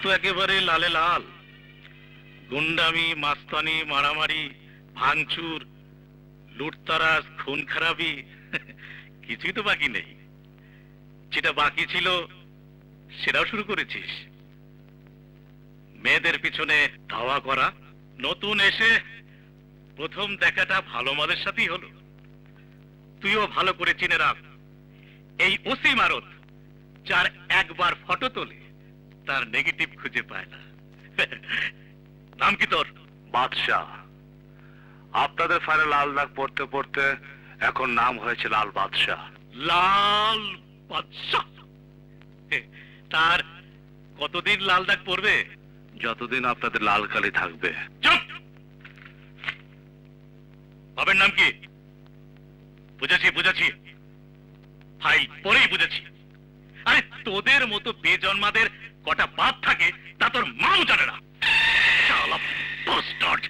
তো একেবারে লালে লাল। গুন্ডামি, মাস্তানি, মারামারি, ভাঙচুর, লুটতারাজ, খুন খারাপি, কিছুই তো বাকি নেই। যেটা বাকি ছিল সেটাও শুরু করেছিস। মেয়েদের পিছনে ধাওয়া করা। নতুন এসে প্রথম দেখাটা ভালো মালের সাথেই হলো। তুইও ভালো করে চিনে রাখ, এই ওসি মারত যার একবার ফটো তোলে তার নেগেটিভ খুঁজে পায় না। নাম কি তোর? বাদশাহ। আপনাদের ফাইলে লাল দাগ পড়তে পড়তে এখন নাম হয়েছে লাল বাদশাহ। লাল বাদশাহ? তার কতদিন লাল দাগ পড়বে? যতদিন আপনাদের লাল কালি থাকবে। চুপ! বাবার নাম কি? বুঝেছি বুঝেছি, ফাইল পরেই বুঝেছি। আরে তোদের মতো বেজন্মাদের কটা বাপ থাকে তা তোর মাও জানে না। শালা বাস্টার্ড!